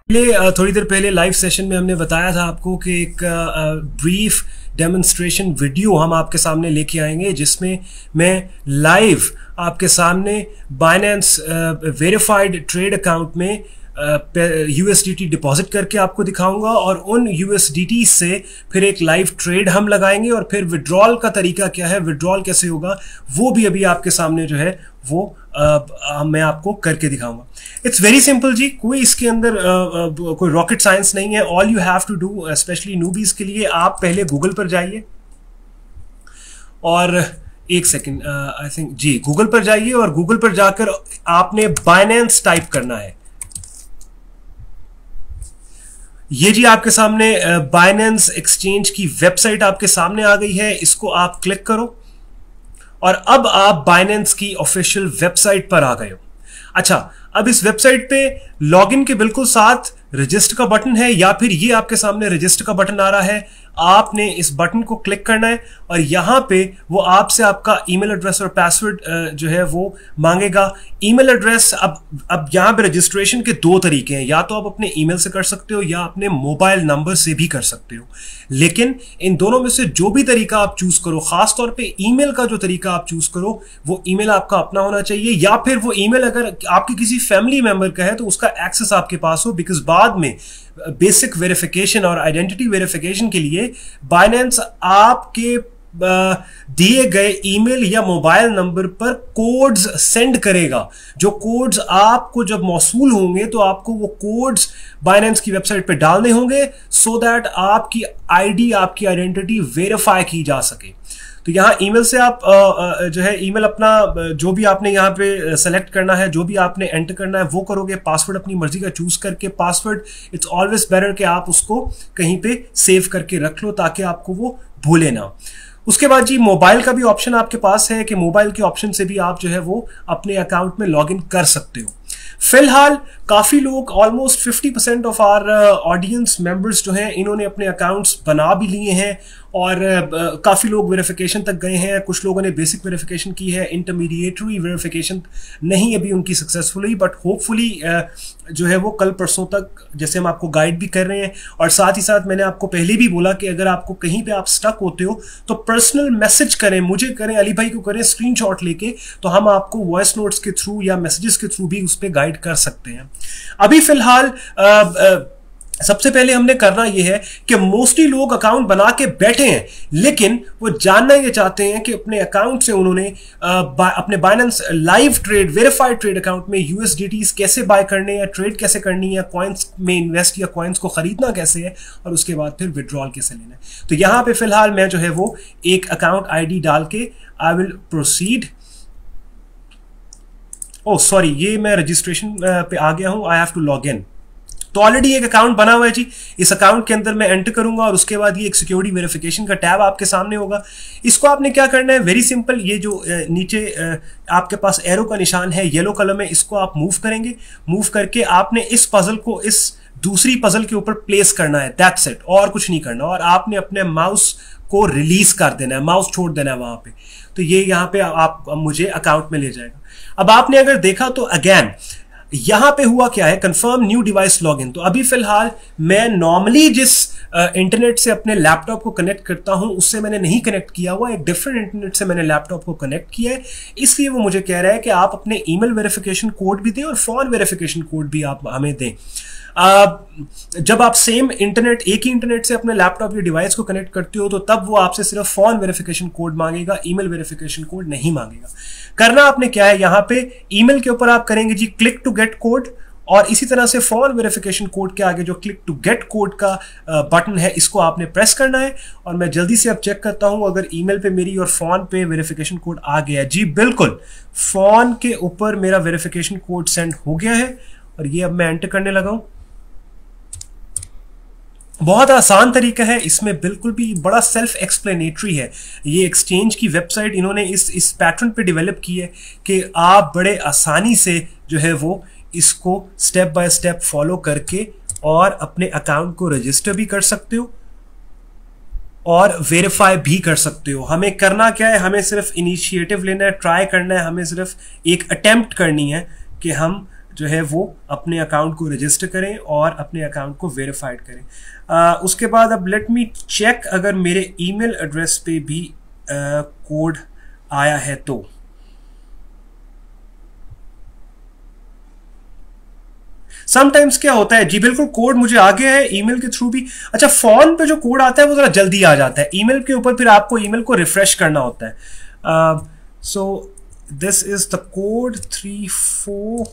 थोड़ी देर पहले live session में हमने बताया था आपको कि एक ब्रीफ डेमोन्स्ट्रेशन वीडियो हम आपके सामने लेके आएंगे जिसमें मैं लाइव आपके सामने बाइनेंस वेरीफाइड ट्रेड अकाउंट में USDT डिपॉजिट करके आपको दिखाऊंगा और उन USDT से फिर एक लाइव ट्रेड हम लगाएंगे और फिर विड्रॉल का तरीका क्या है, विड्रॉल कैसे होगा, वो भी अभी आपके सामने जो है वो मैं आपको करके दिखाऊंगा। इट्स वेरी सिंपल जी, कोई इसके अंदर कोई रॉकेट साइंस नहीं है। All you have to do, specially newbies के लिए, आप पहले गूगल पर जाइए और एक सेकेंड आई थिंक जी गूगल पर जाइए और गूगल पर जाकर आपने बाइनेंस टाइप करना है। ये जी आपके सामने बाइनेंस एक्सचेंज की वेबसाइट आपके सामने आ गई है, इसको आप क्लिक करो और अब आप बाइनेंस की ऑफिशियल वेबसाइट पर आ गए हो। अच्छा, अब इस वेबसाइट पे लॉगिन के बिल्कुल साथ रजिस्टर का बटन है या फिर ये आपके सामने रजिस्टर का बटन आ रहा है, आपने इस बटन को क्लिक करना है और यहां पे वो आपसे आपका ईमेल एड्रेस और पासवर्ड जो है वो मांगेगा। ईमेल एड्रेस अब यहां पे रजिस्ट्रेशन के दो तरीके हैं, या तो आप अपने ईमेल से कर सकते हो या अपने मोबाइल नंबर से भी कर सकते हो, लेकिन इन दोनों में से जो भी तरीका आप चूज करो, खासतौर पे ईमेल का जो तरीका आप चूज करो वो ईमेल आपका अपना होना चाहिए, या फिर वो ईमेल अगर आपके किसी फैमिली मेंबर का है तो उसका एक्सेस आपके पास हो, बिकॉज बाद में बेसिक वेरिफिकेशन और आइडेंटिटी वेरिफिकेशन के लिए बाइनेंस आपके दिए गए ईमेल या मोबाइल नंबर पर कोड्स सेंड करेगा। जो कोड्स आपको जब मौसूल होंगे तो आपको वो कोड्स बाइनेंस की वेबसाइट पे डालने होंगे सो दैट आपकी आईडी, आपकी आइडेंटिटी वेरीफाई की जा सके। तो यहाँ ईमेल से आप जो है ईमेल अपना जो भी आपने यहाँ पे सेलेक्ट करना है, जो भी आपने एंटर करना है वो करोगे। पासवर्ड अपनी मर्जी का चूज करके, पासवर्ड इट्स ऑलवेज बेटर कि आप उसको कहीं पे सेव करके रख लो ताकि आपको वो भूले ना। उसके बाद जी मोबाइल का भी ऑप्शन आपके पास है कि मोबाइल के ऑप्शन से भी आप जो है वो अपने अकाउंट में लॉगिन कर सकते हो। फिलहाल काफी लोग, almost 50% of our audience members जो हैं, इन्होंने अपने अकाउंट्स बना भी लिए हैं और काफी लोग वेरिफिकेशन तक गए हैं। कुछ लोगों ने बेसिक वेरिफिकेशन की है, इंटरमीडिएटरी वेरिफिकेशन नहीं अभी उनकी सक्सेसफुली, बट होपफुली जो है वो कल परसों तक, जैसे हम आपको गाइड भी कर रहे हैं। और साथ ही साथ मैंने आपको पहले भी बोला कि अगर आपको कहीं पे आप स्टक होते हो तो पर्सनल मैसेज करें, मुझे करें, अली भाई को करें स्क्रीनशॉट लेके, तो हम आपको वॉइस नोट्स के थ्रू या मैसेजेस के थ्रू भी उस पर गाइड कर सकते हैं। अभी फिलहाल सबसे पहले हमने करना यह है कि मोस्टली लोग अकाउंट बना के बैठे हैं, लेकिन वो जानना ये चाहते हैं कि अपने अकाउंट से उन्होंने अपने Binance live trade, verified trade account में USDTs कैसे बाय करने हैं, ट्रेड कैसे करनी है, कॉइन्स में इन्वेस्ट या कॉइन्स को खरीदना कैसे है और उसके बाद फिर विड्रॉल कैसे लेना है। तो यहां पे फिलहाल मैं जो है वो एक अकाउंट ID डाल के I will proceed. Oh sorry, ये मैं रजिस्ट्रेशन पे आ गया हूं, I have to log in. तो ऑलरेडी एक अकाउंट बना हुआ है जी, इस अकाउंट के अंदर मैं एंटर करूंगा और उसके बाद ये एक सिक्योरिटी वेरिफिकेशन का टैब आपके सामने होगा। इसको आपने क्या करना है, वेरी सिंपल, ये जो नीचे आपके पास एरो का निशान है येलो कलर में, इसको आप मूव करेंगे। मूव करके आपने इस पजल को इस दूसरी पजल के ऊपर प्लेस करना है, दैट्स इट, और कुछ नहीं करना। और आपने अपने माउस को रिलीज कर देना है, माउस छोड़ देना है वहां पे, तो ये यहाँ पे आप मुझे अकाउंट में ले जाएगा। अब आपने अगर देखा तो अगेन यहां पे हुआ क्या है, कंफर्म न्यू डिवाइस लॉगिन। तो अभी फिलहाल मैं नॉर्मली जिस इंटरनेट से अपने लैपटॉप को कनेक्ट करता हूं उससे मैंने नहीं कनेक्ट किया हुआ, एक डिफरेंट इंटरनेट से मैंने लैपटॉप को कनेक्ट किया है, इसलिए वो मुझे कह रहा है कि आप अपने ईमेल वेरिफिकेशन कोड भी दें और फोन वेरिफिकेशन कोड भी आप हमें दें। जब आप सेम इंटरनेट, एक ही इंटरनेट से अपने लैपटॉप या डिवाइस को कनेक्ट करते हो तो तब वो आपसे सिर्फ फोन वेरिफिकेशन कोड मांगेगा, ईमेल वेरिफिकेशन कोड नहीं मांगेगा। करना आपने क्या है, यहां पे ईमेल के ऊपर आप करेंगे जी क्लिक टू गेट कोड, और इसी तरह से फोन वेरिफिकेशन कोड के आगे जो क्लिक टू गेट कोड का बटन है इसको आपने प्रेस करना है। और मैं जल्दी से अब चेक करता हूं अगर ईमेल पे मेरी और फोन पे वेरिफिकेशन कोड आ गया है। जी बिल्कुल, फोन के ऊपर मेरा वेरिफिकेशन कोड सेंड हो गया है और ये अब मैं एंटर करने लगा हूं। बहुत आसान तरीका है, इसमें बिल्कुल भी बड़ा सेल्फ एक्सप्लेनेटरी है। ये एक्सचेंज की वेबसाइट इन्होंने इस पैटर्न पे डेवलप की है कि आप बड़े आसानी से जो है वो इसको स्टेप बाय स्टेप फॉलो करके और अपने अकाउंट को रजिस्टर भी कर सकते हो और वेरीफाई भी कर सकते हो। हमें करना क्या है, हमें सिर्फ इनिशिएटिव लेना है, ट्राई करना है, हमें सिर्फ एक अटेम्प्ट करनी है कि हम जो है वो अपने अकाउंट को रजिस्टर करें और अपने अकाउंट को वेरीफाइड करें। उसके बाद अब लेट मी चेक अगर मेरे ईमेल एड्रेस पे भी कोड आया है तो। समटाइम्स क्या होता है जी, बिल्कुल कोड मुझे आ गया है ईमेल के थ्रू भी। अच्छा, फोन पे जो कोड आता है वो जरा जल्दी आ जाता है, ईमेल के ऊपर फिर आपको ईमेल को रिफ्रेश करना होता है। So this is the code 34।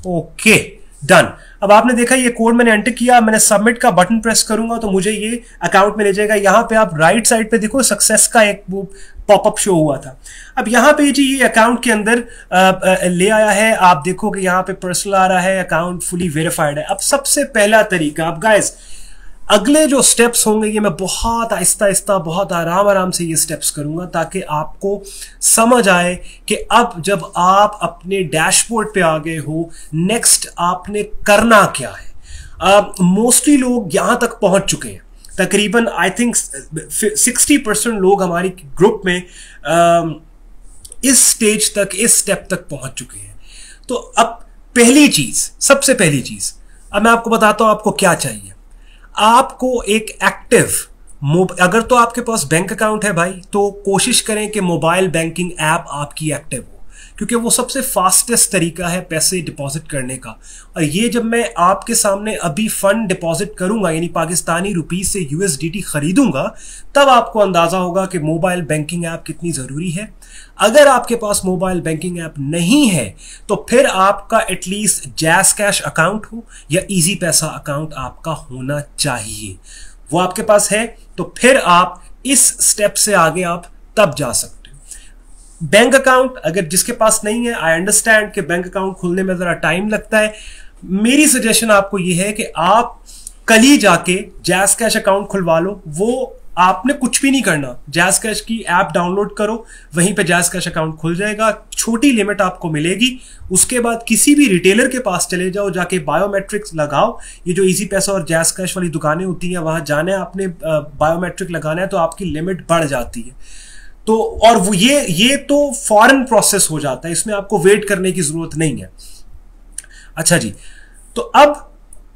Okay, done. अब आपने देखा ये कोड मैंने एंटर किया, मैंने सबमिट का बटन प्रेस करूंगा तो मुझे ये अकाउंट में ले जाएगा। यहां पे आप राइट साइड पे देखो सक्सेस का एक वो पॉपअप शो हुआ था। अब यहाँ पे जी ये अकाउंट के अंदर ले आया है, आप देखो कि यहाँ पे पर्सनल आ रहा है, अकाउंट फुली वेरीफाइड है। अब सबसे पहला तरीका, अब गाइस अगले जो स्टेप्स होंगे ये मैं बहुत आहिस्ता आहिस्ता बहुत आराम से ये स्टेप्स करूंगा ताकि आपको समझ आए कि अब जब आप अपने डैशबोर्ड पे आ गए हो नेक्स्ट आपने करना क्या है। मोस्टली लोग यहां तक पहुंच चुके हैं, तकरीबन आई थिंक 60% लोग हमारी ग्रुप में इस स्टेज तक, इस स्टेप तक पहुंच चुके हैं। तो अब पहली चीज, सबसे पहली चीज अब मैं आपको बताता हूं आपको क्या चाहिए। आपको एक एक्टिव अगर तो आपके पास बैंक अकाउंट है भाई तो कोशिश करें कि मोबाइल बैंकिंग ऐप आपकी एक्टिव हो, क्योंकि वो सबसे फास्टेस्ट तरीका है पैसे डिपॉजिट करने का। और ये जब मैं आपके सामने अभी फंड डिपॉजिट करूंगा यानी पाकिस्तानी रुपीस से यूएसडीटी खरीदूंगा, तब आपको अंदाजा होगा कि मोबाइल बैंकिंग ऐप कितनी जरूरी है। अगर आपके पास मोबाइल बैंकिंग ऐप नहीं है तो फिर आपका एटलीस्ट जैज़ कैश अकाउंट हो या इजी पैसा अकाउंट आपका होना चाहिए। वो आपके पास है तो फिर आप इस स्टेप से आगे आप तब जा सकते हो। बैंक अकाउंट अगर जिसके पास नहीं है, आई अंडरस्टैंड कि बैंक अकाउंट खुलने में जरा टाइम लगता है। मेरी सजेशन आपको यह है कि आप कल ही जाके जैज़ कैश अकाउंट खुलवा लो। वो आपने कुछ भी नहीं करना, जैज़ कैश की ऐप डाउनलोड करो, वहीं पे जैज़ कैश अकाउंट खुल जाएगा। छोटी लिमिट आपको मिलेगी। उसके बाद किसी भी रिटेलर के पास चले जाओ, जाके बायोमेट्रिक्स लगाओ। ये जो इजी पैसा और जैज़ कैश वाली दुकानें होती हैं वहां जाना है, आपने बायोमेट्रिक लगाना है तो आपकी लिमिट बढ़ जाती है। तो और वो ये तो फॉरेन प्रोसेस हो जाता है, इसमें आपको वेट करने की जरूरत नहीं है। अच्छा जी, तो अब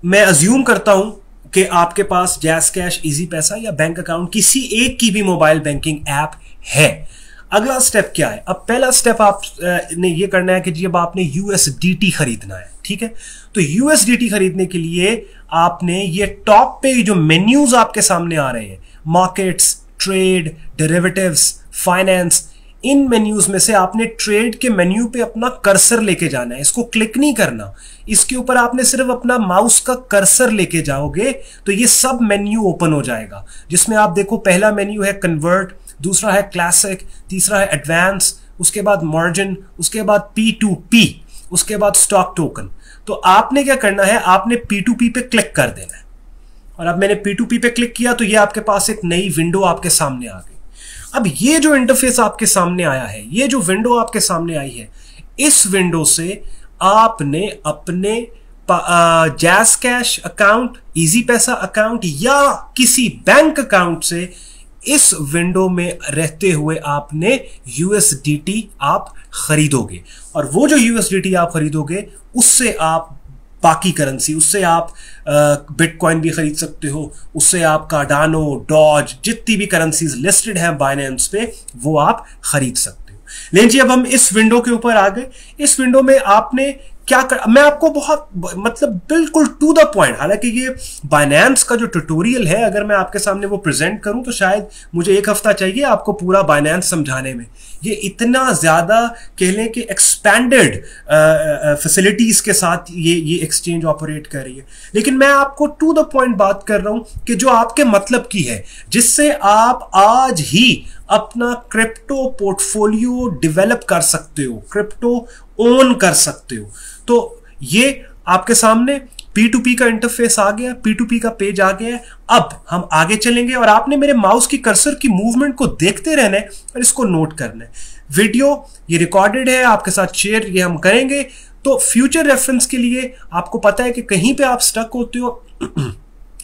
मैं अज्यूम करता हूं कि आपके पास जैज़ कैश, इजी पैसा या बैंक अकाउंट किसी एक की भी मोबाइल बैंकिंग ऐप है। अगला स्टेप क्या है? अब पहला स्टेप आप ने ये करना है कि जी अब आपने यूएसडीटी खरीदना है, ठीक है। तो यूएसडीटी खरीदने के लिए आपने ये टॉप पे जो मेन्यूज आपके सामने आ रहे हैं, मार्केट्स, ट्रेड, डेरिवेटिव्स, फाइनेंस, इन मेन्यूज में से आपने ट्रेड के मेन्यू पे अपना कर्सर लेके जाना है। इसको क्लिक नहीं करना, इसके ऊपर आपने सिर्फ अपना माउस का कर्सर लेके जाओगे तो ये सब मेन्यू ओपन हो जाएगा, जिसमें आप देखो पहला मेन्यू है कन्वर्ट, दूसरा है क्लासिक, तीसरा है एडवांस, उसके बाद मार्जिन, उसके बाद P2P, उसके बाद स्टॉक टोकन। तो आपने क्या करना है, आपने P2P पे क्लिक कर देना है। और अब मैंने P2P पे क्लिक किया तो ये आपके पास एक नई विंडो आपके सामने आ गई। अब ये जो इंटरफेस आपके सामने आया है, ये जो विंडो आपके सामने आई है, इस विंडो से आपने अपने जैज़ कैश अकाउंट, इजी पैसा अकाउंट या किसी बैंक अकाउंट से इस विंडो में रहते हुए आपने यूएसडीटी आप खरीदोगे। और वो जो यूएसडीटी आप खरीदोगे उससे आप बाकी करेंसी, उससे आप बिटकॉइन भी खरीद सकते हो, उससे आप कार्डानो, डॉज, जितनी भी करेंसीज लिस्टेड हैं बाइनेंस पे वो आप खरीद सकते हो। लेकिन जी अब हम इस विंडो के ऊपर आ गए। इस विंडो में आपने क्या मैं आपको बहुत मतलब बिल्कुल टू द पॉइंट, हालांकि ये बाइनेंस का जो ट्यूटोरियल है अगर मैं आपके सामने वो प्रेजेंट करूं तो शायद मुझे एक हफ्ता चाहिए आपको पूरा बाइनेंस समझाने में। ये इतना ज्यादा कह लें कि एक्सपैंडेड फैसिलिटीज के साथ ये एक्सचेंज ऑपरेट कर रही है, लेकिन मैं आपको टू द पॉइंट बात कर रहा हूं कि जो आपके मतलब की है, जिससे आप आज ही अपना क्रिप्टो पोर्टफोलियो डेवलप कर सकते हो, क्रिप्टो ओन कर सकते हो। तो ये आपके सामने P2P का इंटरफेस आ गया, P2P का पेज आ गया। अब हम आगे चलेंगे और आपने मेरे माउस की कर्सर की मूवमेंट को देखते रहना है और इसको नोट करना है। वीडियो ये रिकॉर्डेड है, आपके साथ शेयर ये हम करेंगे, तो फ्यूचर रेफरेंस के लिए आपको पता है कि कहीं पे आप स्टक होते हो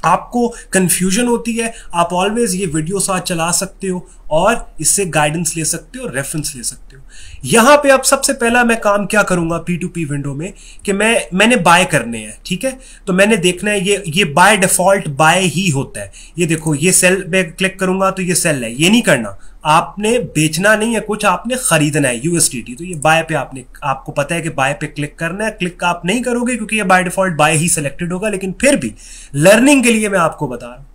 आपको कंफ्यूजन होती है, आप ऑलवेज ये वीडियो साथ चला सकते हो और इससे गाइडेंस ले सकते हो, रेफरेंस ले सकते हो। यहां पे अब सबसे पहला मैं काम क्या करूंगा P2P विंडो में कि मैंने बाय करने हैं, ठीक है। तो मैंने देखना है ये बाय डिफॉल्ट बाय ही होता है। ये देखो, ये सेल पे क्लिक करूंगा तो ये सेल है। ये नहीं करना, आपने बेचना नहीं है कुछ, आपने खरीदना है USDT। तो ये बाय पे आपको पता है कि बाय पे क्लिक करना है। क्लिक आप नहीं करोगे क्योंकि ये by default by he selected होगा, लेकिन फिर भी लर्निंग के लिए मैं आपको बता रहा हूं।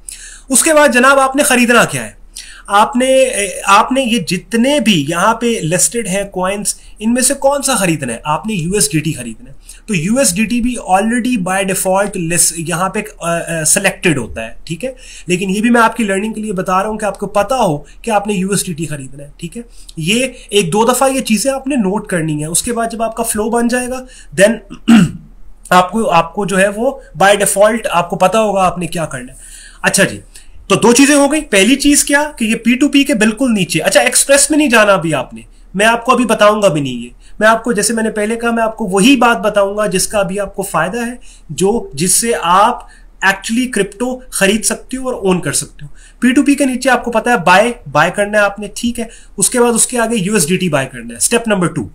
उसके बाद जनाब आपने खरीदना क्या है, आपने ये जितने भी यहां पे लिस्टेड हैं कॉइन्स, इनमें से कौन सा खरीदना है, आपने USDT खरीदना है। तो USDT भी ऑलरेडी बाय डिफॉल्ट यहां पे सिलेक्टेड होता है, ठीक है। लेकिन ये भी मैं आपकी लर्निंग के लिए बता रहा हूं कि आपको पता हो कि आपने USDT खरीदना है, ठीक है। ये एक दो दफा ये चीजें आपने नोट करनी है। उसके बाद जब आपका फ्लो बन जाएगा देन आपको जो है वो बाय डिफॉल्ट आपको पता होगा आपने क्या करना है। अच्छा जी, तो दो चीजें हो गई। पहली चीज क्या कि ये P2P के बिल्कुल नीचे, अच्छा एक्सप्रेस में नहीं जाना अभी आपने, मैं आपको अभी बताऊंगा भी नहीं। ये मैं आपको, जैसे मैंने पहले कहा, मैं आपको वही बात बताऊंगा जिसका अभी आपको फायदा है, जिससे आप एक्चुअली क्रिप्टो खरीद सकते हो और ओन कर सकते हो। P2P के नीचे आपको पता है बाय करना है आपने, ठीक है। उसके बाद उसके आगे USDT बाय करना है, स्टेप नंबर 2।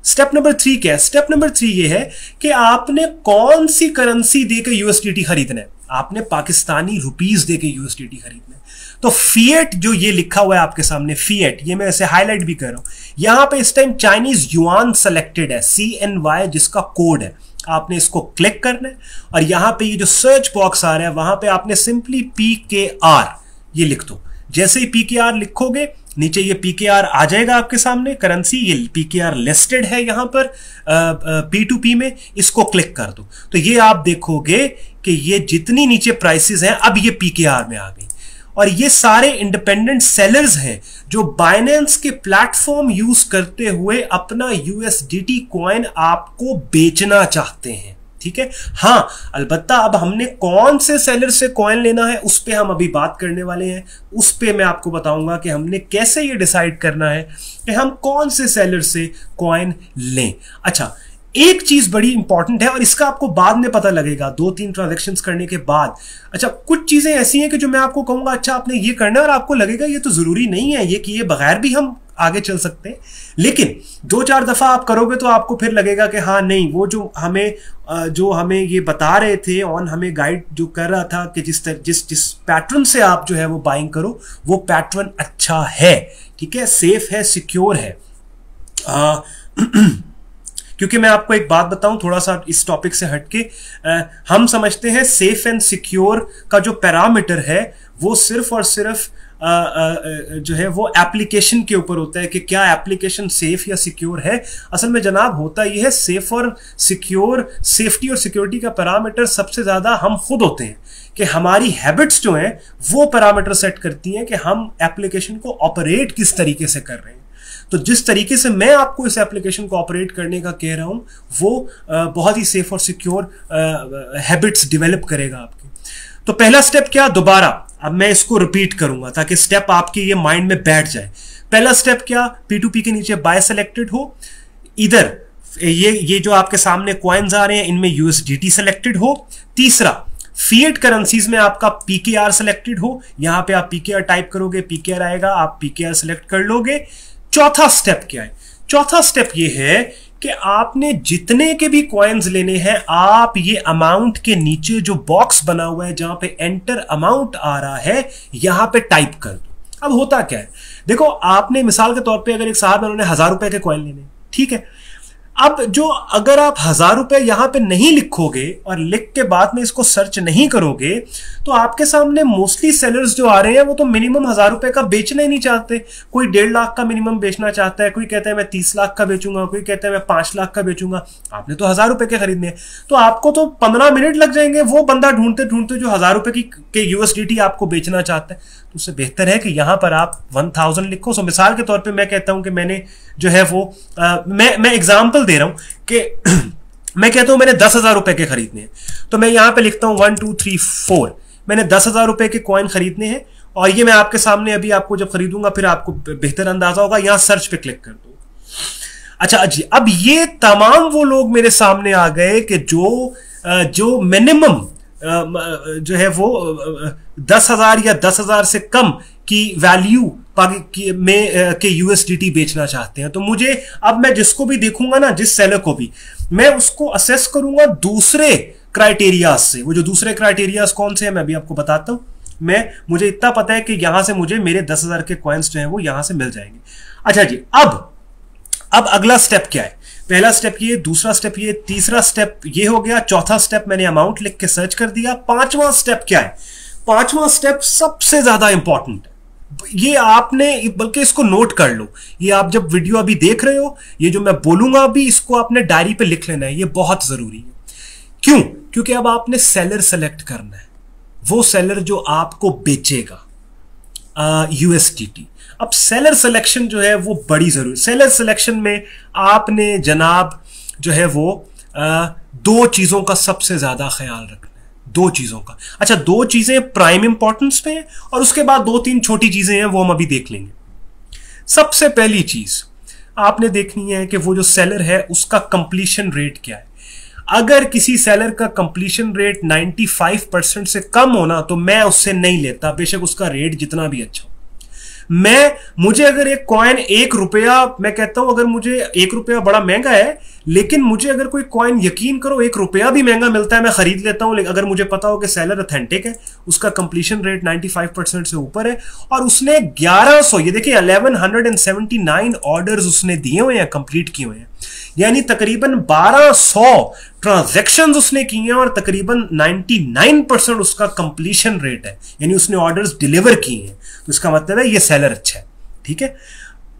स्टेप नंबर 3 क्या है? स्टेप नंबर 3 ये है कि आपने कौन सी करेंसी देकर USDT खरीदना है। आपने पाकिस्तानी रुपीस देके USDT खरीदना है। तो फिएट जो ये लिखा हुआ है आपके सामने, फिएट, ये मैं ऐसे हाईलाइट भी कर रहा हूं। यहां पे इस टाइम चाइनीज युआन सेलेक्टेड है, CNY जिसका कोड है। आपने इसको क्लिक करना है और यहां पे ये जो सर्च बॉक्स आ रहा है वहां पे आपने सिंपली PKR ये लिख दो। जैसे ही PKR लिखोगे नीचे ये PKR आ जाएगा आपके सामने करेंसी। ये PKR लिस्टेड है यहां पर P2P में, इसको क्लिक कर दो तो ये आप देखोगे कि ये जितनी नीचे प्राइसेस हैं अब ये PKR में आ गई। और ये सारे इंडिपेंडेंट सेलर्स हैं जो बाइनेंस के प्लेटफॉर्म यूज करते हुए अपना USDT कॉइन आपको बेचना चाहते हैं, ठीक है। हाँ, अलबत्ता अब हमने कौन से सेलर से कॉइन लेना है उस पे हम अभी बात करने वाले हैं। उस पे मैं आपको बताऊंगा कि हमने कैसे ये डिसाइड करना है कि हम कौन से सेलर से कॉइन लें। अच्छा, एक चीज बड़ी इंपॉर्टेंट है और इसका आपको बाद में पता लगेगा 2-3 ट्रांजैक्शंस करने के बाद। अच्छा, कुछ चीजें ऐसी हैं कि जो मैं आपको कहूंगा अच्छा आपने ये करना है और आपको लगेगा ये तो जरूरी नहीं है, ये किए बगैर भी हम आगे चल सकते हैं। लेकिन 2-4 दफा आप करोगे तो आपको फिर लगेगा कि हाँ नहीं, वो जो हमें ये बता रहे थे और हमें गाइड जो कर रहा था कि जिस पैटर्न से आप जो है वो बाइंग करो वो पैटर्न अच्छा है, ठीक है, सेफ है, सिक्योर है। क्योंकि मैं आपको एक बात बताऊं थोड़ा सा इस टॉपिक से हटके, हम समझते हैं सेफ एंड सिक्योर का जो पैरामीटर है वो सिर्फ और सिर्फ जो है वो एप्लीकेशन के ऊपर होता है कि क्या एप्लीकेशन सेफ या सिक्योर है। असल में जनाब होता यह है सेफ और सिक्योर, सेफ्टी और सिक्योरिटी का पैरामीटर सबसे ज्यादा हम खुद होते हैं कि हमारी हैबिट्स जो हैं वो पैरामीटर सेट करती हैं कि हम एप्लीकेशन को ऑपरेट किस तरीके से कर रहे हैं। तो जिस तरीके से मैं आपको इस एप्लीकेशन को ऑपरेट करने का कह रहा हूं वो बहुत ही सेफ और सिक्योर हैबिट्स डेवलप करेगा आपके। तो पहला स्टेप क्या, दोबारा अब मैं इसको रिपीट करूंगा ताकि स्टेप आपके ये माइंड में बैठ जाए। पहला स्टेप क्या, P2P के नीचे बाय सेलेक्टेड हो, इधर ये जो आपके सामने कॉइन्स आ रहे हैं इनमें USDT सेलेक्टेड हो। तीसरा, फिएट करेंसीज में आपका PKR सेलेक्टेड हो, यहां पे आप PKR टाइप करोगे, PKR आएगा, आप PKR सेलेक्ट कर लोगे। चौथा स्टेप क्या है, चौथा स्टेप ये है कि आपने जितने के भी कॉइन्स लेने हैं आप ये अमाउंट के नीचे जो बॉक्स बना हुआ है जहां पे एंटर अमाउंट आ रहा है यहां पे टाइप कर दो। अब होता क्या है, देखो आपने मिसाल के तौर पे अगर एक साहब उन्होंने 1000 रुपए के कॉइन लेने, ठीक है। अब जो अगर आप 1000 रुपए यहां पे नहीं लिखोगे और लिख के बाद में इसको सर्च नहीं करोगे तो आपके सामने मोस्टली सेलर्स जो आ रहे हैं वो तो मिनिमम 1000 रुपए का बेचना ही नहीं चाहते। कोई 1.5 लाख का मिनिमम बेचना चाहता है, कोई कहता है मैं 30 लाख का बेचूंगा, कोई कहता है मैं 5 लाख का बेचूंगा। आपने तो 1000 रुपए के खरीदने हैं तो आपको तो 15 मिनट लग जाएंगे वो बंदा ढूंढते ढूंढते जो 1000 रुपए के USDT आपको बेचना चाहता है। तो उससे बेहतर है कि यहां पर आप 1000 लिखो। सो मिसाल के तौर पे मैं कहता हूं कि मैंने जो है वो मैं एग्जांपल दे रहा हूं कि मैं कहता हूं मैंने 10,000 रुपए के खरीदने हैं तो मैं यहां पे लिखता हूं 1 2 3 4, मैंने 10,000 रुपए के कॉइन खरीदने हैं और ये मैं आपके सामने अभी आपको जब खरीदूंगा फिर आपको बेहतर अंदाजा होगा। यहां सर्च पे क्लिक कर दो। अच्छा जी, अब ये तमाम वो लोग मेरे सामने आ गए कि जो मिनिमम जो है वो 10,000 या 10,000 से कम की वैल्यू के यूएसडीटी बेचना चाहते हैं। तो मुझे अब मैं जिसको भी देखूंगा ना, जिस सेलर को भी, मैं उसको असेस करूंगा दूसरे क्राइटेरियाज से। वो जो दूसरे क्राइटेरियाज कौन से हैं मैं भी आपको बताता हूं। मुझे इतना पता है कि यहां से मुझे मेरे 10,000 के कॉइन्स जो हैं वो यहां से मिल जाएंगे। अच्छा जी, अब अगला स्टेप क्या है? पहला स्टेप ये, दूसरा स्टेप ये, तीसरा स्टेप ये हो गया, चौथा स्टेप मैंने अमाउंट लिख के सर्च कर दिया। पांचवा स्टेप क्या है? पांचवा स्टेप सबसे ज्यादा इंपॉर्टेंट है। ये आपने, बल्कि इसको नोट कर लो, ये आप जब वीडियो अभी देख रहे हो, ये जो मैं बोलूंगा अभी, इसको आपने डायरी पे लिख लेना है। ये बहुत जरूरी है। क्यों? क्योंकि अब आपने सेलर सेलेक्ट करना है, वो सेलर जो आपको बेचेगा यूएसडीटी। अब सेलर सिलेक्शन जो है वो बड़ी जरूरी। सेलर सिलेक्शन में आपने जनाब जो है वो दो चीजों का सबसे ज्यादा ख्याल रखना है। दो चीजों का। अच्छा, दो चीजें प्राइम इंपॉर्टेंस पे हैं और उसके बाद दो तीन छोटी चीजें हैं, वो हम अभी देख लेंगे। सबसे पहली चीज आपने देखनी है कि वो जो सेलर है उसका कंप्लीशन रेट क्या है। अगर किसी सेलर का कंप्लीशन रेट 95% से कम होना तो मैं उससे नहीं लेता, बेशक उसका रेट जितना भी अच्छा हो। मुझे अगर एक कॉइन 1 रुपया, मैं कहता हूं अगर मुझे 1 रुपया बड़ा महंगा है, लेकिन मुझे अगर कोई कॉइन, यकीन करो 1 रुपया भी महंगा मिलता है, मैं खरीद लेता हूं। लेकिन अगर मुझे पता हो कि सेलर ऑथेंटिक है, उसका कंप्लीशन रेट 95% से ऊपर है और उसने 1100, ये देखिए 1179 ऑर्डर्स उसने दिए हुए हैं, कंप्लीट किए हुए हैं, यानी तकरीबन 1200 ट्रांजैक्शंस उसने किए हैं और तकरीबन 99% उसका कंप्लीशन रेट है, यानी उसने ऑर्डर्स डिलीवर किए हैं। तो इसका मतलब है ये सेलर अच्छा है। ठीक है,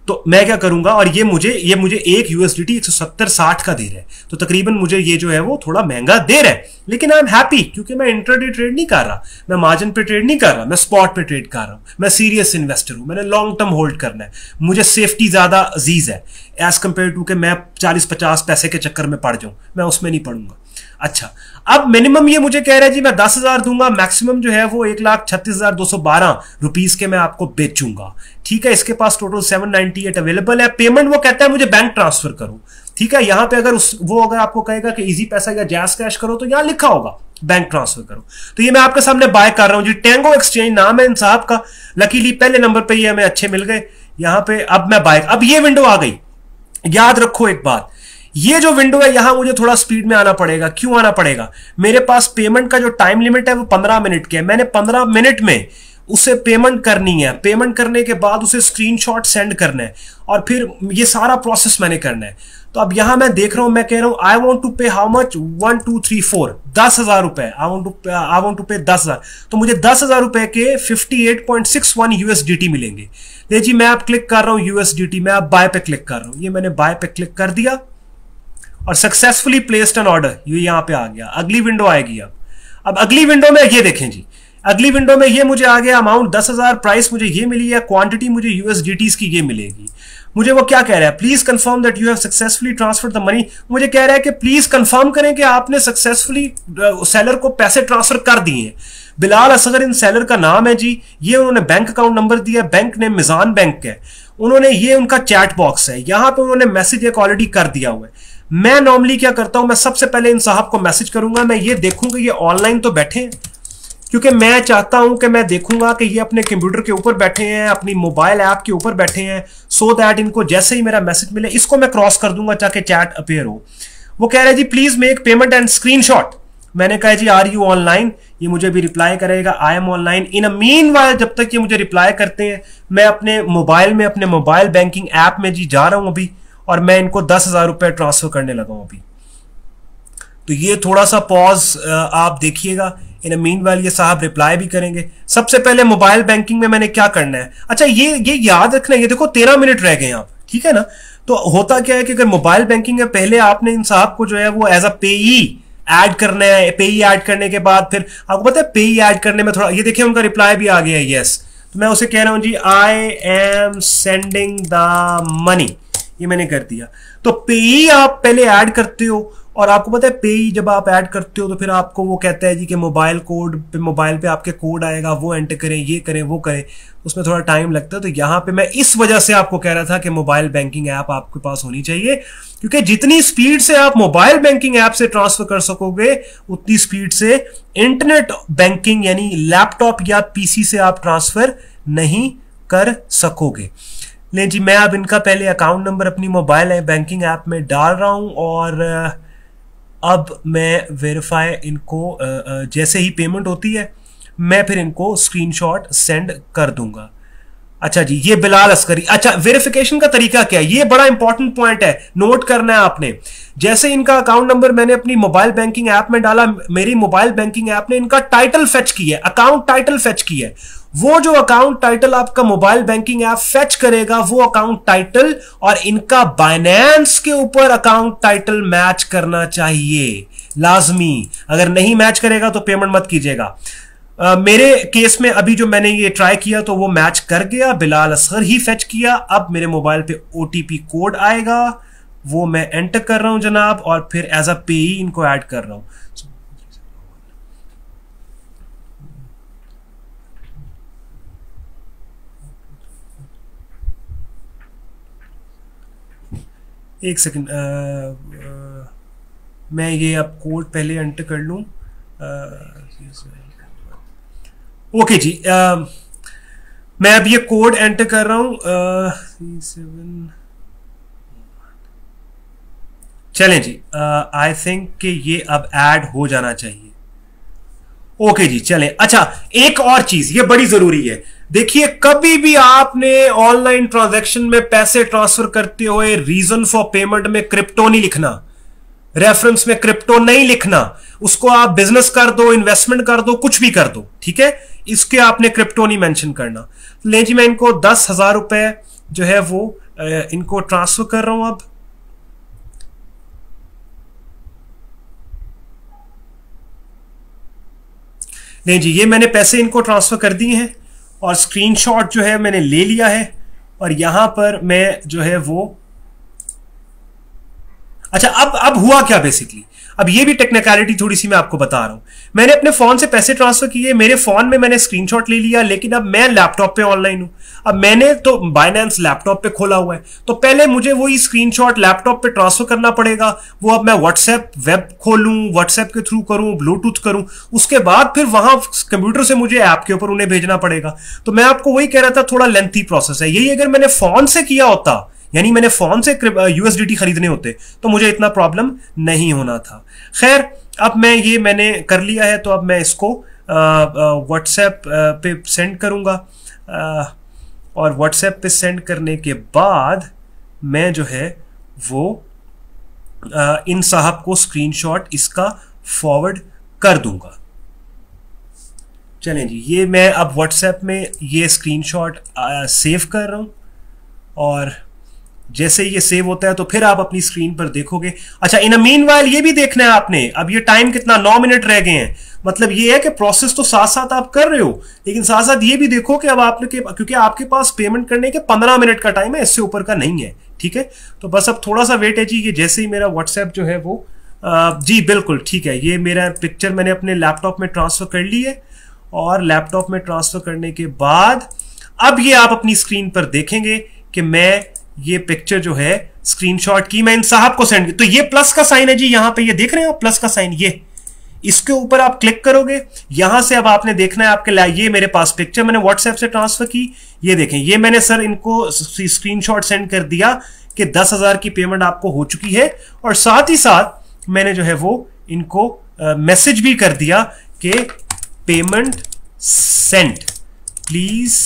तो मैं क्या करूंगा, और ये मुझे एक यूएसडीटी 170-60 का दे रहा है, तो तकरीबन मुझे ये जो है वो थोड़ा महंगा दे रहा है, लेकिन आई एम हैप्पी क्योंकि मैं इंट्राडे ट्रेड नहीं कर रहा, मैं मार्जिन पे ट्रेड नहीं कर रहा, मैं स्पॉट पे ट्रेड कर रहा हूं, मैं सीरियस इन्वेस्टर हूं, मैंने लॉन्ग टर्म होल्ड करना है, मुझे सेफ्टी ज्यादा अजीज है एज कंपेयर टू कि मैं 40-50 पैसे के चक्कर में पड़ जाऊं, मैं उसमें नहीं पड़ूंगा। अच्छा, अब मिनिमम ये मुझे कह रहा है जी मैं 10,000 दूंगा, मैक्सिमम जो है वो 1,36,212 रुपीज के मैं आपको बेचूंगा। ठीक है, इसके पास टोटल 798 अवेलेबल है। पेमेंट वो कहता है मुझे बैंक ट्रांसफर करो। ठीक है, यहां पे अगर अगर आपको कहेगा कि इजी पैसा या जैज कैश करो तो यहां लिखा होगा बैंक ट्रांसफर करो। तो ये मैं आपके सामने बाय कर रहा हूं जी। टैंगो एक्सचेंज नाम है इन साहब का, लकीली पहले नंबर पे ये हमें अच्छे मिल गए यहां पे। अब मैं बाय, अब ये विंडो आ गई। याद रखो एक बात, ये जो विंडो है यहां मुझे थोड़ा स्पीड में आना पड़ेगा। क्यों आना पड़ेगा? मेरे पास पेमेंट का जो टाइम लिमिट है वो 15 मिनट के है। मैंने 15 मिनट में उसे पेमेंट करनी है। पेमेंट करने के बाद उसे स्क्रीनशॉट सेंड करना है और फिर ये सारा प्रोसेस मैंने करना है। तो अब यहां मैं देख रहा हूं, मैं कह रहा हूं आई वॉन्ट टू पे हाउ मच, 1 2 3 4 10,000 रुपए। आई वॉन्ट टू पे 10,000, तो मुझे 10,000 रुपए के 58.61 यूएसडीटी मिलेंगे। ले जी, मैं अब क्लिक कर रहा हूं यूएसडीटी, मैं अब बाय पे क्लिक कर रहा हूं। ये मैंने बाय पे क्लिक कर दिया और सक्सेसफुली प्लेस्ड एन ऑर्डर, ये यहां पे आ गया। अगली विंडो आएगी। अब अगली विंडो में ये देखें जी, अगली विंडो में ये मुझे आ गया अमाउंट 10,000, प्राइस मुझे ये मिली है, क्वांटिटी मुझे यूएसडीटीज की ये मिलेगी। मुझे वो क्या कह रहा है, please confirm that you have successfully transferred the money. मुझे कह रहा है कि प्लीज कंफर्म करें कि आपने सक्सेसफुली सेलर को पैसे ट्रांसफर कर दिए हैं। बिलाल असगर इन सेलर का नाम है जी। ये उन्होंने बैंक अकाउंट नंबर दिया, बैंक नेम मिजान बैंक है। उन्होंने, ये उनका चैट बॉक्स है, यहां पे उन्होंने मैसेज एक ऑलरेडी कर दिया हुआ है। मैं नॉर्मली क्या करता हूं, मैं सबसे पहले इन साहब को मैसेज करूंगा, मैं ये देखूंगा ये ऑनलाइन तो बैठे हैं, क्योंकि मैं चाहता हूं कि मैं देखूंगा कि ये अपने कंप्यूटर के ऊपर बैठे हैं, अपनी मोबाइल ऐप के ऊपर बैठे हैं, सो दैट इनको जैसे ही मेरा मैसेज मिले इसको मैं क्रॉस कर दूंगा ताकि चैट अपीयर हो। वो कह रहे हैं जी please make payment and screenshot. मैंने कहा जी आर यू ऑनलाइन, ये मुझे भी रिप्लाई करेगा I am online. In a meanwhile, जब तक ये मुझे रिप्लाई करते हैं, मैं अपने मोबाइल में, अपने मोबाइल बैंकिंग ऐप में जी जा रहा हूं अभी, और मैं इनको 10,000 रुपए ट्रांसफर करने लगा हूं अभी। तो ये थोड़ा सा पॉज आप देखिएगा। इन मीनवाइल ये साहब रिप्लाई भी करेंगे। सबसे पहले मोबाइल बैंकिंग में मैंने क्या करना है, अच्छा ये याद रखना है, ये देखो 13 मिनट रह गए यहाँ पे, ठीक है ना। तो होता क्या है कि अगर मोबाइल बैंकिंग है, पहले आपने इन साहब को जो है वो एज अ पेई ऐड करना है। पेई ऐड करने के बाद फिर आपको पता है पेई ऐड करने में थोड़ा, ये देखिए उनका रिप्लाई भी आ गया है यस। तो मैं उसे कह रहा हूं जी I am sending the money, ये मैंने कर दिया। तो पेई आप पहले ऐड करते हो, और आपको पता है पेई जब आप ऐड करते हो तो फिर आपको वो कहता है जी कि मोबाइल पे आपके कोड आएगा, वो एंटर करें, ये करें, वो करें, उसमें थोड़ा टाइम लगता है। तो यहाँ पे मैं इस वजह से आपको कह रहा था कि मोबाइल बैंकिंग ऐप आपके पास होनी चाहिए, क्योंकि जितनी स्पीड से आप मोबाइल बैंकिंग ऐप से ट्रांसफर कर सकोगे उतनी स्पीड से इंटरनेट बैंकिंग यानी लैपटॉप या पीसी से आप ट्रांसफर नहीं कर सकोगे। ले जी, मैं अब इनका पहले अकाउंट नंबर अपनी मोबाइल बैंकिंग ऐप में डाल रहा हूं, और अब मैं वेरीफाई इनको जैसे ही पेमेंट होती है मैं फिर इनको स्क्रीनशॉट सेंड कर दूंगा। अच्छा जी, ये बिलाल अस्करी। अच्छा, वेरिफिकेशन का तरीका क्या है, ये बड़ा इंपॉर्टेंट पॉइंट है, नोट करना है आपने। जैसे इनका अकाउंट नंबर मैंने अपनी मोबाइल बैंकिंग ऐप में डाला, मेरी मोबाइल बैंकिंग ऐप ने इनका टाइटल फेच किया है, अकाउंट टाइटल फेच किया है। वो जो अकाउंट टाइटल आपका मोबाइल बैंकिंग ऐप फेच करेगा, वो अकाउंट टाइटल और इनका बाइनेंस के ऊपर अकाउंट टाइटल मैच करना चाहिए, लाजमी। अगर नहीं मैच करेगा तो पेमेंट मत कीजिएगा। मेरे केस में अभी जो मैंने ये ट्राई किया तो वो मैच कर गया, बिलाल असगर ही फेच किया। अब मेरे मोबाइल पे ओटीपी कोड आएगा, वो मैं एंटर कर रहा हूं जनाब, और फिर एज अ पेई इनको ऐड कर रहा हूं। एक सेकंड, मैं ये अब कोड पहले एंटर कर लूं। ओके जी, मैं अब ये कोड एंटर कर रहा हूं। चलें जी, आई थिंक कि ये अब ऐड हो जाना चाहिए। ओके जी, चलें। अच्छा, एक और चीज ये बड़ी जरूरी है, देखिए कभी भी आपने ऑनलाइन ट्रांजैक्शन में पैसे ट्रांसफर करते हुए रीजन फॉर पेमेंट में क्रिप्टो नहीं लिखना, रेफरेंस में क्रिप्टो नहीं लिखना। उसको आप बिजनेस कर दो, इन्वेस्टमेंट कर दो, कुछ भी कर दो, ठीक है, इसके आपने क्रिप्टो नहीं मेंशन करना। ले जी, मैं इनको 10,000 रुपए जो है वो इनको ट्रांसफर कर रहा हूं अब। नहीं जी, ये मैंने पैसे इनको ट्रांसफर कर दिए हैं और स्क्रीनशॉट जो है मैंने ले लिया है, और यहां पर मैं जो है वो, अच्छा अब हुआ क्या बेसिकली, अब ये भी टेक्निकलिटी थोड़ी सी मैं आपको बता रहा हूं। मैंने अपने फोन से पैसे ट्रांसफर किए, मेरे फोन में मैंने स्क्रीनशॉट ले लिया, लेकिन अब मैं लैपटॉप पे ऑनलाइन हूं। अब मैंने तो बाइनेंस लैपटॉप पे खोला हुआ है, तो पहले मुझे वही स्क्रीनशॉट लैपटॉप पे ट्रांसफर करना पड़ेगा। वो अब मैं व्हाट्सएप वेब खोलूं, व्हाट्सएप के थ्रू करूं, ब्लूटूथ करूं, उसके बाद फिर वहां कंप्यूटर से मुझे ऐप के ऊपर उन्हें भेजना पड़ेगा। तो मैं आपको वही कह रहा था, थोड़ा लेंथी प्रोसेस है। यही अगर मैंने फोन से किया होता, यानी मैंने फोन से यूएसडीटी खरीदने होते, तो मुझे इतना प्रॉब्लम नहीं होना था। खैर, अब मैंने कर लिया है, तो अब मैं इसको व्हाट्सएप पे सेंड करूंगा, और व्हाट्सएप पे सेंड करने के बाद मैं जो है वो इन साहब को स्क्रीनशॉट इसका फॉरवर्ड कर दूंगा। चलें जी, ये मैं अब व्हाट्सएप में ये स्क्रीनशॉट सेव कर रहा हूं, और जैसे ये सेव होता है तो फिर आप अपनी स्क्रीन पर देखोगे। अच्छा, इन अ मीनवाइल ये भी देखना है आपने, अब ये टाइम कितना, 9 मिनट रह गए हैं। मतलब ये है कि प्रोसेस तो साथ साथ आप कर रहे हो, लेकिन साथ साथ ये भी देखो कि अब आपने, क्योंकि आपके पास पेमेंट करने के 15 मिनट का टाइम है, इससे ऊपर का नहीं है, ठीक है। तो बस अब थोड़ा सा वेट है जी। ये जैसे ही मेरा व्हाट्सएप जो है वो जी बिल्कुल ठीक है, ये मेरा पिक्चर मैंने अपने लैपटॉप में ट्रांसफर कर ली है, और लैपटॉप में ट्रांसफर करने के बाद अब ये आप अपनी स्क्रीन पर देखेंगे कि मैं ये पिक्चर जो है स्क्रीनशॉट की मैं इन साहब को सेंड, तो ये प्लस का साइन है जी, यहां पे ये देख रहे हैं आप प्लस का साइन, ये इसके ऊपर आप क्लिक करोगे, यहां से अब आपने देखना है आपके, ये मेरे पास पिक्चर मैंने व्हाट्सएप से ट्रांसफर की, ये देखें, ये मैंने सर इनको स्क्रीनशॉट सेंड कर दिया कि 10,000 की पेमेंट आपको हो चुकी है, और साथ ही साथ मैंने जो है वो इनको मैसेज भी कर दिया कि पेमेंट सेंड, प्लीज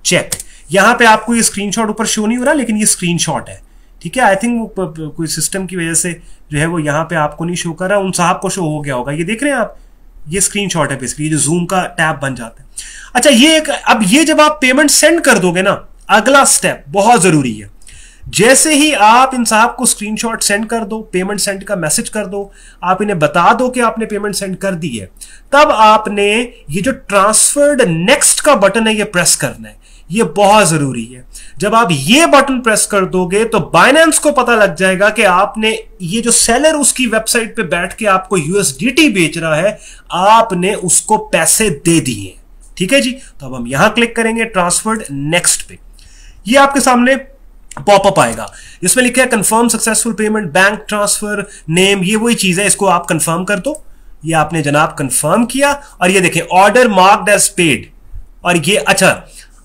चेक। यहां पे आपको ये स्क्रीनशॉट ऊपर शो नहीं हो रहा, लेकिन ये स्क्रीनशॉट है, ठीक है। आई थिंक वो कोई सिस्टम की वजह से जो है वो यहां पे आपको नहीं शो कर रहा, उन साहब को शो हो गया होगा। ये देख रहे हैं आप, ये स्क्रीनशॉट है बेसिकली, जो जूम का टैब बन जाता है। अच्छा, ये अब ये जब आप पेमेंट सेंड कर दोगे ना, अगला स्टेप बहुत जरूरी है। जैसे ही आप इन साहब को स्क्रीनशॉट सेंड कर दो, पेमेंट सेंड का मैसेज कर दो, आप इन्हें बता दो कि आपने पेमेंट सेंड कर दी है, तब आपने ये जो ट्रांसफर्ड नेक्स्ट का बटन है ये प्रेस करना है। ये बहुत जरूरी है। जब आप ये बटन प्रेस कर दोगे तो बाइनेंस को पता लग जाएगा कि आपने ये जो सेलर उसकी वेबसाइट पे बैठ के आपको यूएसडीटी बेच रहा है, आपने उसको पैसे दे दिए। ठीक है जी। तो अब हम यहां क्लिक करेंगे ट्रांसफर्ड नेक्स्ट पे। ये आपके सामने पॉपअप आएगा, इसमें लिखा है confirm successful payment, bank transfer name, ये वही चीज है, इसको आप कंफर्म कर दो। ये आपने जनाब कंफर्म किया और ये देखें ऑर्डर मार्क्ड एज पेड। और ये अच्छा,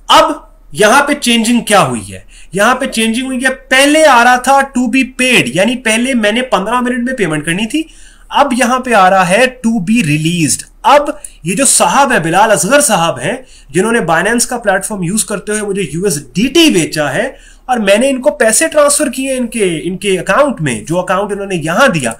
अब यहां पे चेंजिंग क्या हुई है, यहां पे चेंजिंग हुई है, पहले आ रहा था टू बी पेड, यानी पहले मैंने 15 मिनट में पेमेंट करनी थी, अब यहां पे आ रहा है टू बी रिलीज्ड। अब ये जो साहब है, बिलाल असगर साहब हैं, जिन्होंने बाइनेंस का प्लेटफॉर्म यूज करते हुए मुझे यूएसडीटी बेचा है और मैंने इनको पैसे ट्रांसफर किए इनके अकाउंट में, जो अकाउंट इन्होंने यहां दिया,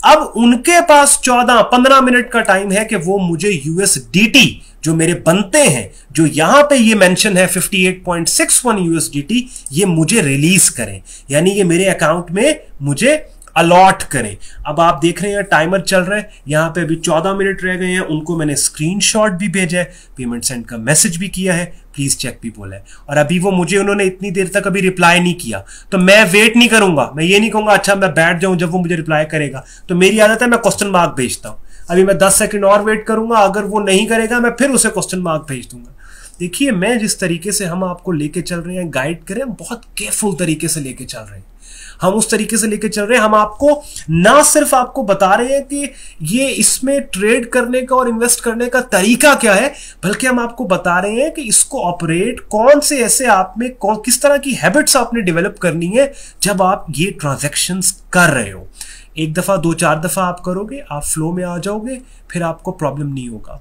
अब उनके पास 14-15 मिनट का टाइम है कि वो मुझे यूएसडीटी जो मेरे बनते हैं, जो यहां पे ये मेंशन है 58.61 यूएसडीटी, ये मुझे रिलीज करें, यानी ये मेरे अकाउंट में मुझे अलॉट करें। अब आप देख रहे हैं टाइमर चल रहा है, यहां पे अभी 14 मिनट रह गए हैं। उनको मैंने स्क्रीनशॉट भी भेजा है, पेमेंट सेंड का मैसेज भी किया है, प्लीज चेक भी बोला है, और अभी वो मुझे उन्होंने इतनी देर तक अभी रिप्लाई नहीं किया। तो मैं वेट नहीं करूंगा, मैं ये नहीं कहूंगा अच्छा मैं बैठ जाऊं जब वो मुझे रिप्लाई करेगा। तो मेरी आदत है मैं क्वेश्चन मार्क भेजता हूं, अभी मैं 10 सेकंड और वेट करूंगा, अगर वो नहीं करेगा मैं फिर उसे क्वेश्चन मार्क भेज दूंगा। देखिए मैं जिस तरीके से हम आपको लेके चल रहे हैं, गाइड करें, बहुत केयरफुल तरीके से लेके चल रहे हैं, हम उस तरीके से लेके चल रहे हैं। हम आपको ना सिर्फ आपको बता रहे हैं कि ये इसमें ट्रेड करने का और इन्वेस्ट करने का तरीका क्या है, बल्कि हम आपको बता रहे हैं कि इसको ऑपरेट कौन से ऐसे आप में किस तरह की हैबिट्स आपने डेवलप करनी है जब आप ये ट्रांजैक्शंस कर रहे हो। एक दफा 2-4 दफा आप करोगे, आप फ्लो में आ जाओगे, फिर आपको प्रॉब्लम नहीं होगा।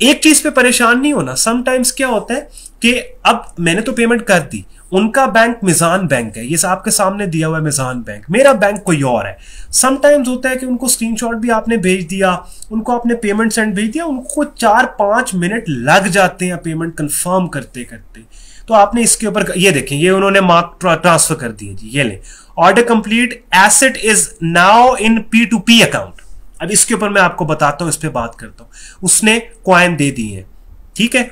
एक चीज पे परेशान नहीं होना। समटाइम्स क्या होता है कि अब मैंने तो पेमेंट कर दी, उनका बैंक मिजान बैंक है, ये आपके सामने दिया हुआ है मिजान बैंक, मेरा बैंक कोई और है। समटाइम्स होता है कि उनको स्क्रीनशॉट भी आपने भेज दिया, उनको आपने पेमेंट सेंड भेज दिया, उनको 4-5 मिनट लग जाते हैं पेमेंट कंफर्म करते करते। तो आपने इसके ऊपर ये देखें, ये उन्होंने मार्क ट्रांसफर कर दिए जी, ये ले order complete, asset is now in P2P account. अब इसके ऊपर मैं आपको बताता हूं, इस पे बात करता हूं। उसने कॉइन दे दी है, ठीक है,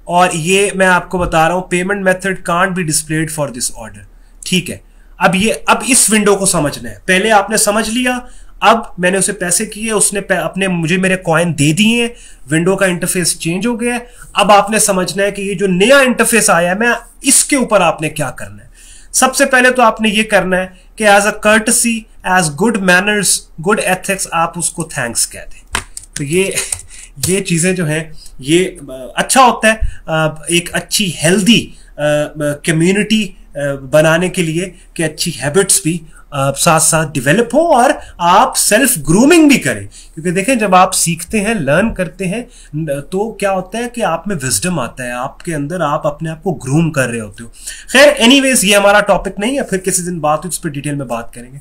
और ये मैं आपको बता रहा हूं payment method can't be displayed for this order, ठीक है। अब इस विंडो को समझना है, पहले आपने समझ लिया, अब मैंने उसे पैसे किए, उसने अपने मुझे मेरे कॉइन दे दिए, विंडो का इंटरफेस चेंज हो गया। अब आपने समझना है कि ये जो नया इंटरफेस आया है, मैं इसके ऊपर आपने क्या करना है। सबसे पहले तो आपने ये करना है कि as a courtesy, as good manners, good ethics, आप उसको थैंक्स कह दें। तो ये चीजें जो हैं ये अच्छा होता है एक अच्छी हेल्दी कम्युनिटी बनाने के लिए, कि अच्छी हैबिट्स भी साथ साथ डेवलप हो और आप सेल्फ ग्रूमिंग भी करें। क्योंकि देखें जब आप सीखते हैं, लर्न करते हैं, तो क्या होता है कि आप में विजडम आता है, आपके अंदर आप अपने आप को ग्रूम कर रहे होते हो। खैर एनीवेज ये हमारा टॉपिक नहीं है, फिर किसी दिन बात हो, इस पर डिटेल में बात करेंगे।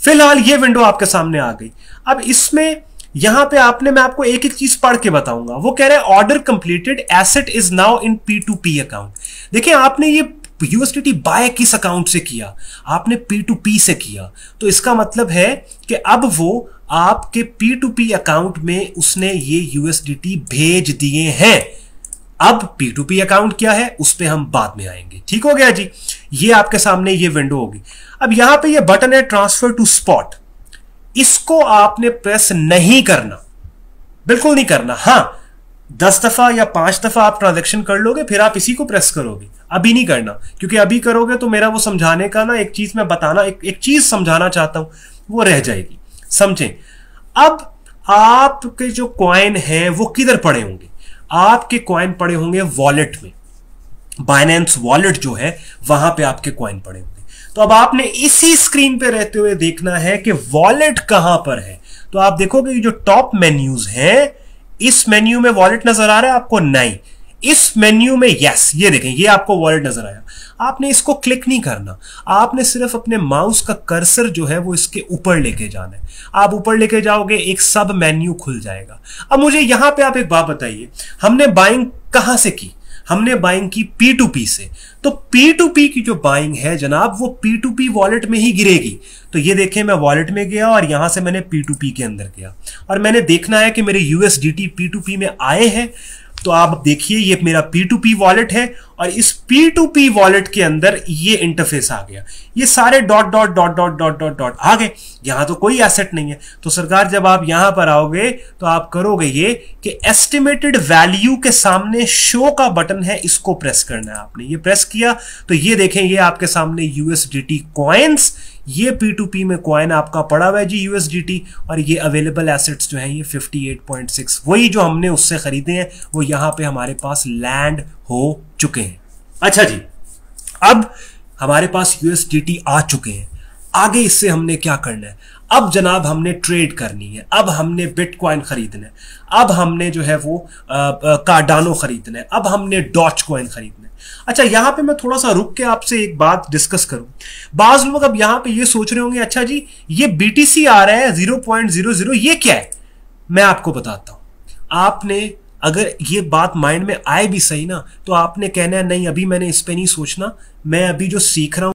फिलहाल ये विंडो आपके सामने आ गई। अब इसमें यहां पे मैं आपको एक एक चीज पढ़ के बताऊंगा। वो कह रहा है order completed, asset is now in P2P account. देखिए आपने ये यूएसडीटी बाय किस अकाउंट से किया, आपने P2P से किया, तो इसका मतलब है कि अब वो आपके P2P अकाउंट में उसने ये यूएसडीटी भेज दिए हैं। अब P2P अकाउंट क्या है उस पर हम बाद में आएंगे, ठीक हो गया जी। ये आपके सामने ये विंडो होगी। अब यहां पे ये बटन है ट्रांसफर टू स्पॉट, इसको आपने प्रेस नहीं करना, बिल्कुल नहीं करना। हां 10 दफा या 5 दफा आप ट्रांजैक्शन कर लोगे, फिर आप इसी को प्रेस करोगे, अभी नहीं करना, क्योंकि अभी करोगे तो मेरा वो समझाने का ना एक चीज मैं बताना, एक चीज समझाना चाहता हूं, वो रह जाएगी, समझें। अब आपके जो कॉइन है वो किधर पड़े होंगे, आपके कॉइन पड़े होंगे वॉलेट में, बाइनेंस वॉलेट जो है वहां पे आपके कॉइन पड़े होंगे। तो अब आपने इसी स्क्रीन पे रहते हुए देखना है कि वॉलेट कहां पर है। तो आप देखोगे ये जो टॉप मेन्यूज हैं, इस मेन्यू में वॉलेट नजर आ रहा है आपको? नहीं। इस मेन्यू में यस, ये देखें, ये आपको वॉलेट नजर आया। आपने इसको क्लिक नहीं करना, आपने सिर्फ अपने माउस का कर्सर जो है वो इसके ऊपर लेके जाना है। आप ऊपर लेके जाओगे, एक सब मेन्यू खुल जाएगा। अब मुझे यहां पे आप एक बात बताइए, हमने बाइंग कहां से की? हमने बाइंग की P2P से। तो P2P की जो बाइंग है जनाब, वो P2P वॉलेट में ही गिरेगी। तो ये देखें, मैं वॉलेट में गया और यहां से मैंने P2P के अंदर गया और मैंने देखना है कि मेरे USDT P2P में आए हैं। तो आप देखिए ये मेरा P2P वॉलेट है और इस P2P वॉलेट के अंदर ये इंटरफेस आ गया, ये सारे dot dot dot dot dot dot dot आ गए। यहां तो कोई एसेट नहीं है। तो सरकार जब आप यहां पर आओगे तो आप करोगे ये कि एस्टिमेटेड वैल्यू के सामने शो का बटन है, इसको प्रेस करना है आपने। ये प्रेस किया तो ये देखें ये आपके सामने USDT कॉइन्स, ये P2P में कॉइन आपका पड़ा हुआ है जी USDT, और ये अवेलेबल एसेट्स जो है ये 58.6 वही जो हमने उससे खरीदे हैं वो यहां पे हमारे पास लैंड हो चुके हैं। अच्छा जी, अब हमारे पास USDT आ चुके हैं। आगे इससे हमने क्या करना है? अब जनाब हमने ट्रेड करनी है, अब हमने बिटकॉइन खरीदना है, अब हमने जो है वो कार्डानो खरीदना है, अब हमने डॉच कॉइन खरीदना है। अच्छा, यहां पे मैं थोड़ा सा रुक के आपसे एक बात डिस्कस करूं। बाज लोग अब यहां पे ये सोच रहे होंगे अच्छा जी ये BTC आ रहा है 0.00, ये क्या है? मैं आपको बताता हूं। आपने अगर ये बात माइंड में आए भी सही ना, तो आपने कहना है नहीं अभी मैंने इस पे नहीं सोचना, मैं अभी जो सीख रहा हूं